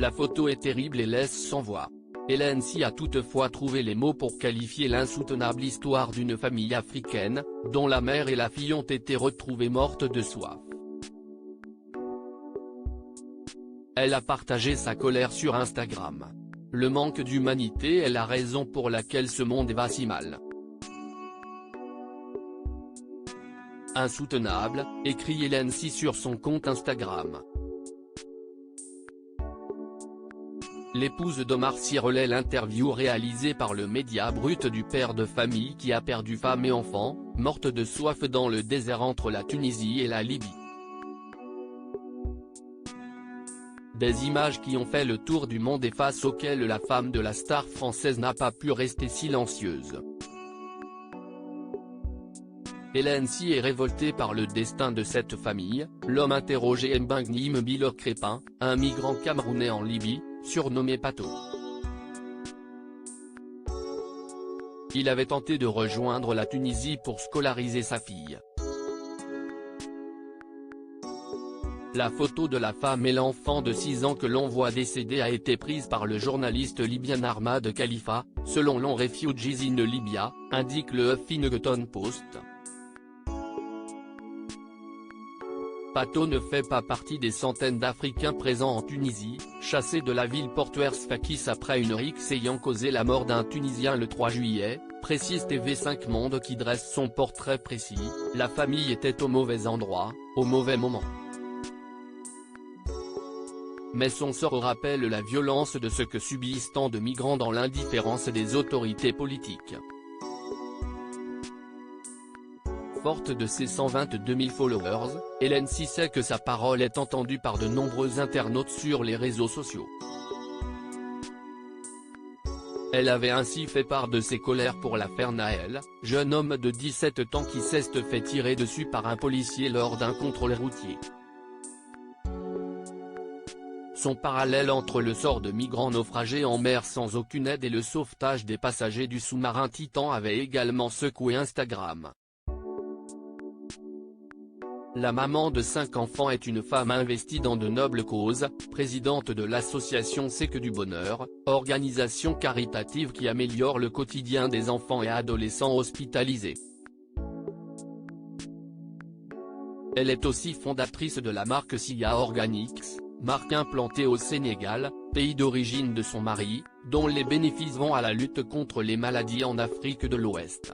La photo est terrible et laisse sans voix. Hélène Sy a toutefois trouvé les mots pour qualifier l'insoutenable histoire d'une famille africaine, dont la mère et la fille ont été retrouvées mortes de soif. Elle a partagé sa colère sur Instagram. Le manque d'humanité est la raison pour laquelle ce monde va si mal. Insoutenable, écrit Hélène Sy sur son compte Instagram. L'épouse d'Omar Sy relaie l'interview réalisée par le Média Brut du père de famille qui a perdu femme et enfant, morte de soif dans le désert entre la Tunisie et la Libye. Des images qui ont fait le tour du monde et face auxquelles la femme de la star française n'a pas pu rester silencieuse. Hélène Sy est révoltée par le destin de cette famille. L'homme interrogé Mbangni Bilo Crépin, un migrant camerounais en Libye, surnommé Pato. Il avait tenté de rejoindre la Tunisie pour scolariser sa fille. La photo de la femme et l'enfant de 6 ans que l'on voit décédé a été prise par le journaliste libyen Ahmad Khalifa, selon l'ONG Refugees in Libya, indique le Huffington Post. Pato ne fait pas partie des centaines d'Africains présents en Tunisie, chassés de la ville portuaire Sfax après une rixe ayant causé la mort d'un Tunisien le 3 juillet, précise TV5 Monde qui dresse son portrait précis. La famille était au mauvais endroit, au mauvais moment. Mais son sort rappelle la violence de ce que subissent tant de migrants dans l'indifférence des autorités politiques. Forte de ses 122 000 followers, Hélène Sy sait que sa parole est entendue par de nombreux internautes sur les réseaux sociaux. Elle avait ainsi fait part de ses colères pour l'affaire Naël, jeune homme de 17 ans qui s'est fait tirer dessus par un policier lors d'un contrôle routier. Son parallèle entre le sort de migrants naufragés en mer sans aucune aide et le sauvetage des passagers du sous-marin Titan avait également secoué Instagram. La maman de 5 enfants est une femme investie dans de nobles causes, présidente de l'association C'est que du bonheur, organisation caritative qui améliore le quotidien des enfants et adolescents hospitalisés. Elle est aussi fondatrice de la marque Sia Organics, marque implantée au Sénégal, pays d'origine de son mari, dont les bénéfices vont à la lutte contre les maladies en Afrique de l'Ouest.